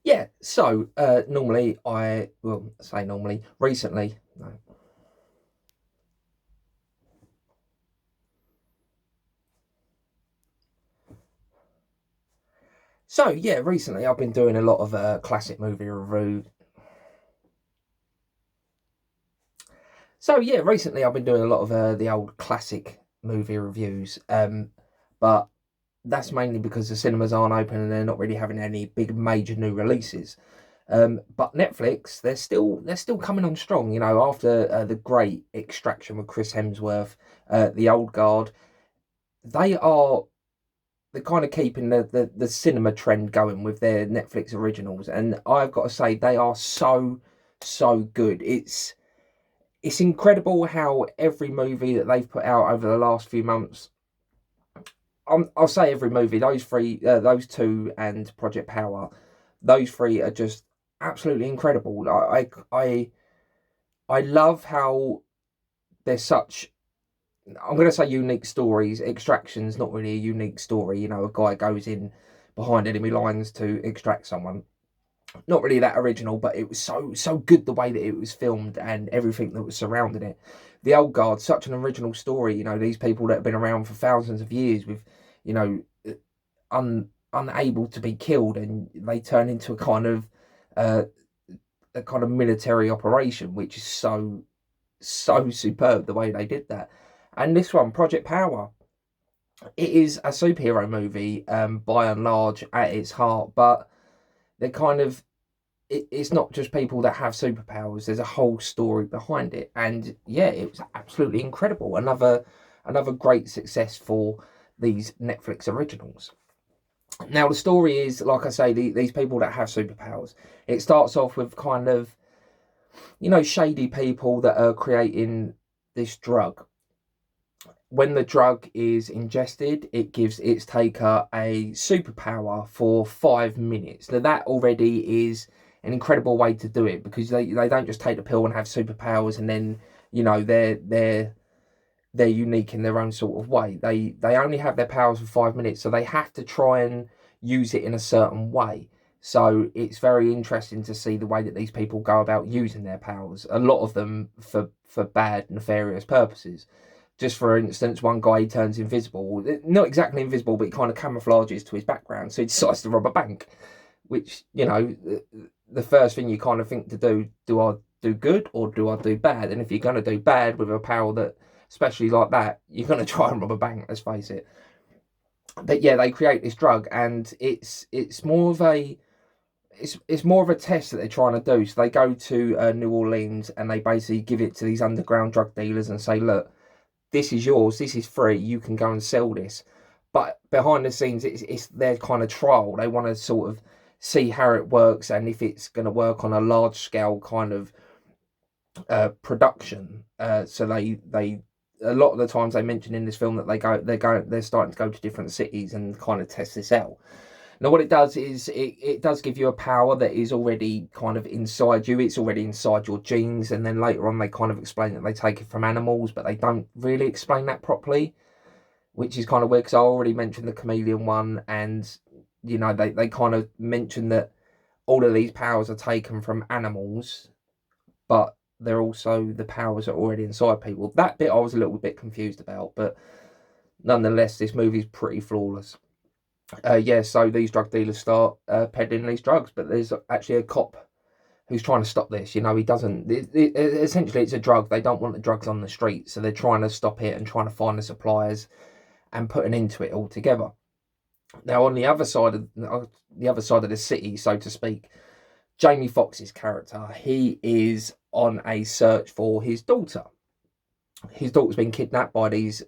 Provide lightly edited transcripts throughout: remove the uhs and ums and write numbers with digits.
Yeah, so normally well, say normally, recently, no. So yeah, recently I've been doing a lot of classic movie review. So yeah, recently I've been doing a lot of the old classic movie reviews. But that's mainly because the cinemas aren't open and they're not really having any big major new releases. But Netflix, they're still coming on strong. You know, after the great Extraction with Chris Hemsworth, the Old Guard, they are they're kind of keeping the cinema trend going with their Netflix originals, and I've got to say they are so good. It's incredible how every movie that they've put out over the last few months. I'll say every movie. Those three, those two, and Project Power. Those three are just absolutely incredible. I love how they're such. I'm going to say unique stories. Extraction's not really a unique story. You know, a guy goes in behind enemy lines to extract someone. Not really that original, but it was so good the way that it was filmed and everything that was surrounding it. The Old Guard, such an original story. You know, these people that have been around for thousands of years with, you know, unable to be killed, and they turn into uh, a kind of military operation, which is so superb the way they did that. And this one, Project Power, it is a superhero movie, by and large at its heart, but they're kind of it's not just people that have superpowers. There's a whole story behind it, and yeah, it was absolutely incredible. Another great success for these Netflix originals. Now the story is, like I say, these people that have superpowers. It starts off with kind of, shady people that are creating this drug. When the drug is ingested, it gives its taker a superpower for 5 minutes. Now that already is an incredible way to do it, because they don't just take the pill and have superpowers and then they're unique in their own sort of way. They only have their powers for 5 minutes, so they have to try and use it in a certain way. So it's very interesting to see the way that these people go about using their powers. A lot of them for bad, nefarious purposes. Just for instance, one guy, he turns invisible. Not exactly invisible, but he kind of camouflages to his background. So he decides to rob a bank, which, the first thing you kind of think to do I do good or do I do bad? And if you're going to do bad with a power that, especially like that, you're going to try and rob a bank, let's face it. But yeah, they create this drug, and it's more of a test that they're trying to do. So they go to New Orleans and they basically give it to these underground drug dealers and say, look, this is yours, this is free, you can go and sell this. But behind the scenes, it's their kind of trial. They want to sort of see how it works and if it's going to work on a large scale kind of production. So they a lot of the times they mention in this film that they're starting to go to different cities and kind of test this out. Now, what it does is it does give you a power that is already kind of inside you. It's already inside your genes. And then later on, they kind of explain that they take it from animals, but they don't really explain that properly, which is kind of weird because I already mentioned the chameleon one. And, they kind of mention that all of these powers are taken from animals, but they're also the powers that are already inside people. That bit I was a little bit confused about, but nonetheless, this movie's pretty flawless. Yeah, so these drug dealers start peddling these drugs, but there's actually a cop who's trying to stop this. He doesn't. Essentially, it's a drug. They don't want the drugs on the street, so they're trying to stop it and trying to find the suppliers and put an end to it altogether. Now, on the other side of the city, so to speak, Jamie Foxx's character, he is on a search for his daughter. His daughter's been kidnapped by these,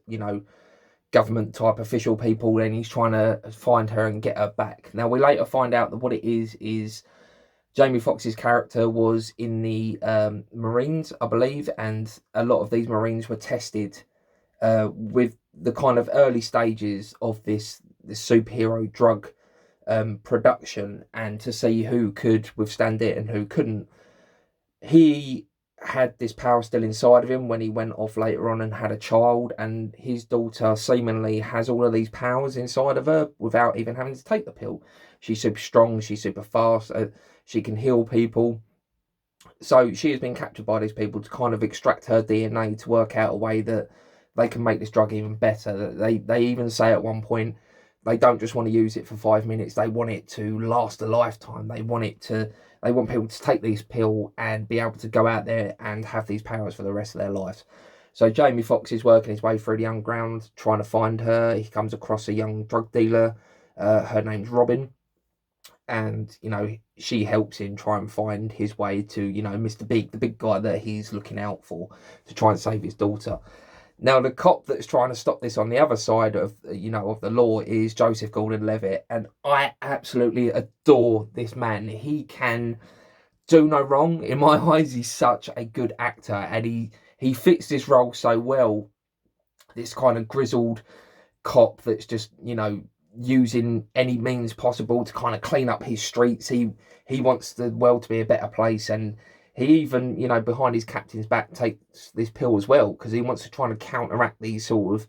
government type official people, and he's trying to find her and get her back. Now we later find out that what it is Jamie Foxx's character was in the Marines, I believe, and a lot of these Marines were tested with the kind of early stages of this superhero drug production, and to see who could withstand it and who couldn't. He had this power still inside of him when he went off later on and had a child, and his daughter seemingly has all of these powers inside of her without even having to take the pill. She's super strong, she's super fast, she can heal people. So she has been captured by these people to kind of extract her DNA to work out a way that they can make this drug even better. They even say at one point they don't just want to use it for 5 minutes, they want it to last a lifetime. They want people to take this pill and be able to go out there and have these powers for the rest of their lives. So Jamie Foxx is working his way through the underground, trying to find her. He comes across a young drug dealer. Her name's Robin. And, she helps him try and find his way to, Mr. Big, the big guy that he's looking out for to try and save his daughter. Now, the cop that's trying to stop this on the other side of, of the law is Joseph Gordon-Levitt. And I absolutely adore this man. He can do no wrong. In my eyes, he's such a good actor. And he fits this role so well. This kind of grizzled cop that's just, using any means possible to kind of clean up his streets. He wants the world to be a better place, and he even, behind his captain's back takes this pill as well because he wants to try and counteract these sort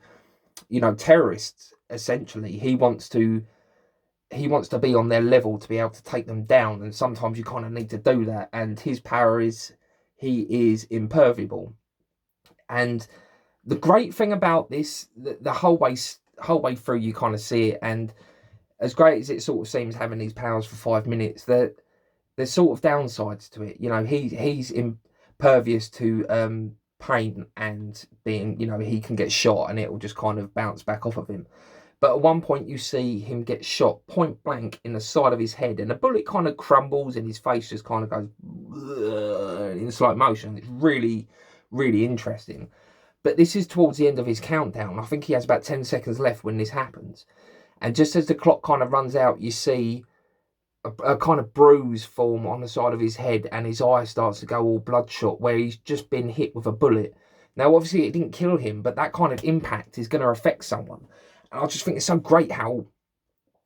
of, terrorists. Essentially, he wants to be on their level to be able to take them down, and sometimes you kind of need to do that. And his power is he is impermeable. And the great thing about this, the whole way through, you kind of see it, and as great as it sort of seems having these powers for 5 minutes, there's sort of downsides to it. He's impervious to pain and being, he can get shot and it will just kind of bounce back off of him. But at one point you see him get shot point blank in the side of his head, and the bullet kind of crumbles and his face just kind of goes in slow motion. It's really, really interesting. But this is towards the end of his countdown. I think he has about 10 seconds left when this happens. And just as the clock kind of runs out, you see a kind of bruise form on the side of his head, and his eye starts to go all bloodshot where he's just been hit with a bullet. Now, obviously, it didn't kill him, but that kind of impact is going to affect someone. And I just think it's so great how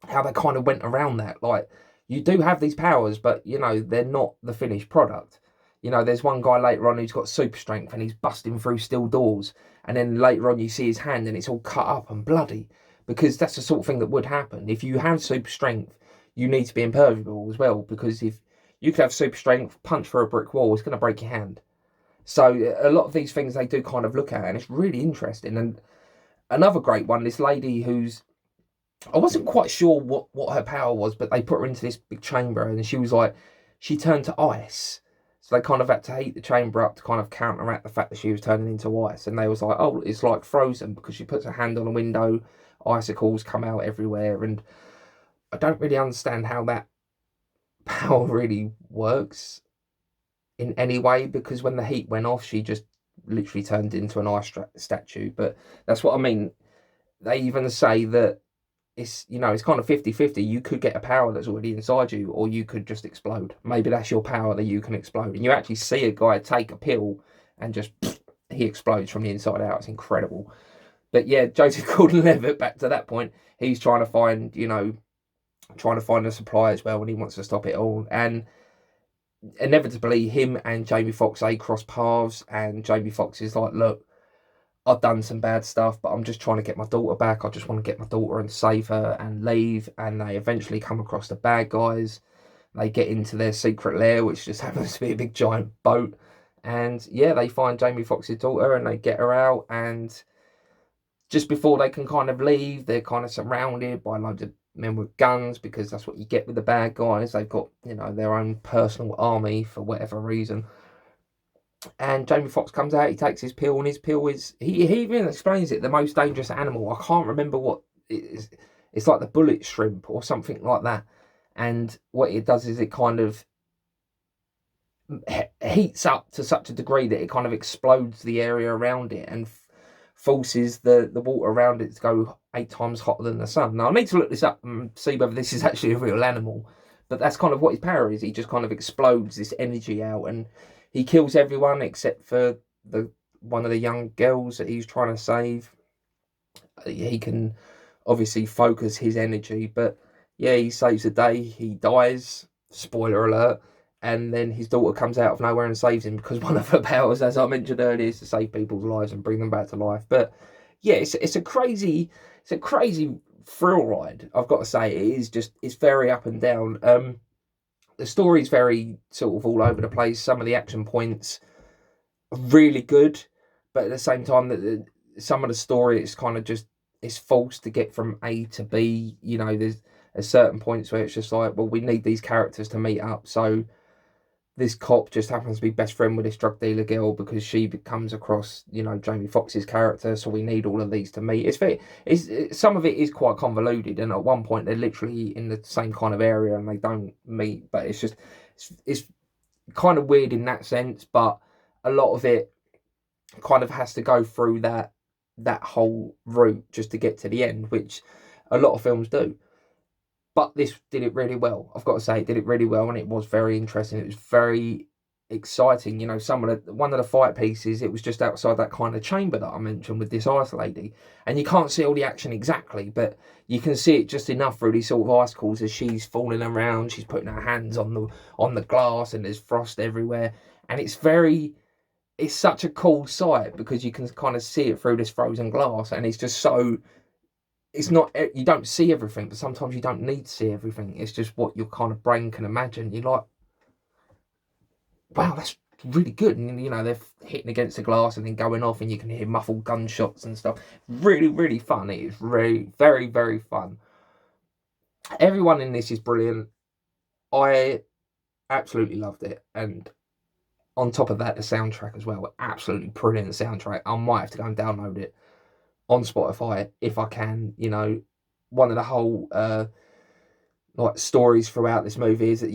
they kind of went around that. Like, you do have these powers, but, they're not the finished product. There's one guy later on who's got super strength and he's busting through steel doors. And then later on you see his hand and it's all cut up and bloody. Because that's the sort of thing that would happen. If you have super strength, you need to be impermeable as well. Because if you could have super strength, punch through a brick wall, it's going to break your hand. So a lot of these things they do kind of look at, and it's really interesting. And another great one, this lady who's, I wasn't quite sure what her power was, but they put her into this big chamber and she turned to ice. So they kind of had to heat the chamber up to kind of counteract the fact that she was turning into ice. And they was like, oh, it's like Frozen, because she puts her hand on a window, icicles come out everywhere. And I don't really understand how that power really works in any way, because when the heat went off, she just literally turned into an ice statue. But that's what I mean. They even say that it's kind of 50-50. You could get a power that's already inside you, or you could just explode. Maybe that's your power, that you can explode. And you actually see a guy take a pill and just he explodes from the inside out. It's incredible. But yeah, Joseph Gordon-Levitt, back to that point, he's trying to find a supply as well, and he wants to stop it all. And inevitably him and Jamie Foxx, they cross paths, and Jamie Foxx is like, look, I've done some bad stuff, but I'm just trying to get my daughter back. I just want to get my daughter and save her and leave. And they eventually come across the bad guys. They get into their secret lair, which just happens to be a big giant boat. And yeah, they find Jamie Foxx's daughter and they get her out. And just before they can kind of leave, they're kind of surrounded by loads of men with guns, because that's what you get with the bad guys. They've got, their own personal army for whatever reason. And Jamie Foxx comes out, he takes his pill, and his pill is, he even explains it, the most dangerous animal. I can't remember what it is. It's like the bullet shrimp or something like that. And what it does is it kind of heats up to such a degree that it kind of explodes the area around it and forces the water around it to go 8 times hotter than the sun. Now, I need to look this up and see whether this is actually a real animal. But that's kind of what his power is. He just kind of explodes this energy out, and he kills everyone except for one of the young girls that he's trying to save. He can obviously focus his energy, but yeah, he saves the day. He dies. Spoiler alert. and then his daughter comes out of nowhere and saves him, because one of her powers, as I mentioned earlier, is to save people's lives and bring them back to life. But yeah, it's a crazy thrill ride. I've got to say, it's very up and down. The story's very sort of all over the place. Some of the action points are really good, but at the same time, some of the story is kind of just, it's forced to get from A to B. You know, there's certain points where it's just like, well, we need these characters to meet up, so this cop just happens to be best friend with this drug dealer girl because she comes across, you know, Jamie Foxx's character. So we need all of these to meet. Some of it is quite convoluted, and at one point they're literally in the same kind of area and they don't meet. But it's kind of weird in that sense. But a lot of it kind of has to go through that whole route just to get to the end, which a lot of films do. But this did it really well. I've got to say, it did it really well, and it was very interesting. It was very exciting. You know, one of the fight pieces, it was just outside that kind of chamber that I mentioned with this ice lady, and you can't see all the action exactly, but you can see it just enough through these sort of icicles as she's falling around. She's putting her hands on the glass, and there's frost everywhere, and it's such a cool sight because you can kind of see it through this frozen glass, and it's just so. It's not, you don't see everything, but sometimes you don't need to see everything. It's just what your kind of brain can imagine. You're like, wow, that's really good. And, you know, they're hitting against the glass and then going off, and you can hear muffled gunshots and stuff. Really, really fun. It is really, very, very fun. Everyone in this is brilliant. I absolutely loved it. And on top of that, the soundtrack as well. Absolutely brilliant soundtrack. I might have to go and download it on Spotify if I can. You know, one of the whole like stories throughout this movie is that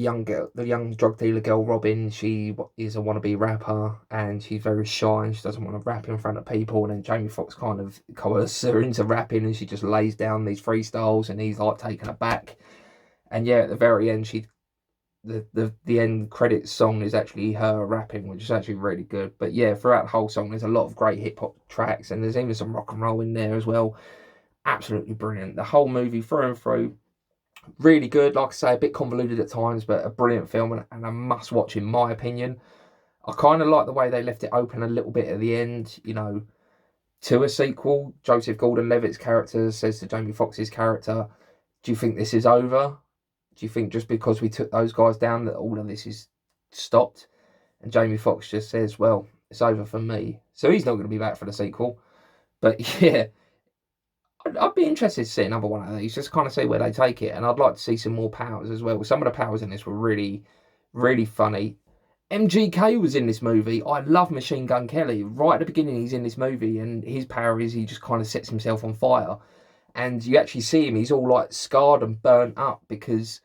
the young drug dealer girl Robin, she is a wannabe rapper, and she's very shy and she doesn't want to rap in front of people, and then Jamie Foxx kind of coerces her into rapping, and she just lays down these freestyles, and he's like taken aback. And yeah, at the very end, the end credits song is actually her rapping, which is actually really good. But yeah, throughout the whole song, there's a lot of great hip hop tracks, and there's even some rock and roll in there as well. Absolutely brilliant. The whole movie through and through, really good. Like I say, a bit convoluted at times, but a brilliant film and a must watch in my opinion. I kind of like the way they left it open a little bit at the end, you know, to a sequel. Joseph Gordon-Levitt's character says to Jamie Foxx's character, do you think this is over? Do you think just because we took those guys down that all of this is stopped? And Jamie Foxx just says, well, it's over for me. So he's not going to be back for the sequel. But yeah, I'd be interested to see another one of these, just kind of see where they take it. And I'd like to see some more powers as well. Some of the powers in this were really, really funny. MGK was in this movie. I love Machine Gun Kelly. Right at the beginning, he's in this movie, and his power is he just kind of sets himself on fire. And you actually see him, he's all like scarred and burnt up because...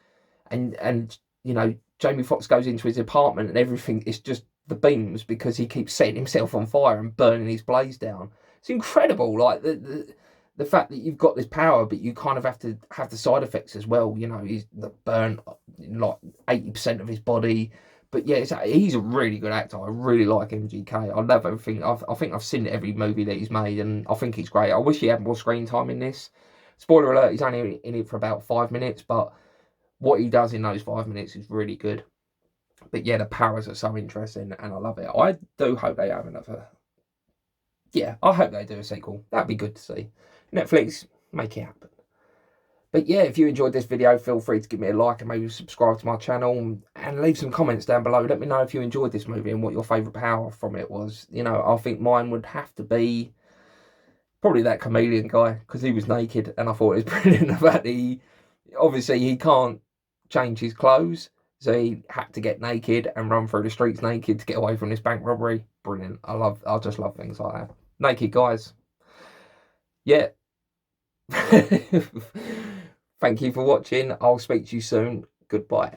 And you know, Jamie Foxx goes into his apartment and everything is just the beams because he keeps setting himself on fire and burning his blaze down. It's incredible, like the fact that you've got this power, but you kind of have to have the side effects as well. You know, he's burnt like 80% of his body. But yeah, he's a really good actor. I really like MGK. I love everything. I think I've seen every movie that he's made, and I think he's great. I wish he had more screen time in this. Spoiler alert, he's only in it for about 5 minutes, but what he does in those 5 minutes is really good. But yeah, the powers are so interesting, and I love it. I do hope they have another. Yeah, I hope they do a sequel. That'd be good to see. Netflix, make it happen. But yeah, if you enjoyed this video, feel free to give me a like and maybe subscribe to my channel and leave some comments down below. Let me know if you enjoyed this movie and what your favourite power from it was. You know, I think mine would have to be probably that chameleon guy, because he was naked and I thought it was brilliant. The fact that obviously he can't change his clothes, so he had to get naked and run through the streets naked to get away from this bank robbery. Brilliant. I just love things like that. Naked guys. Yeah. Thank you for watching. I'll speak to you soon. Goodbye.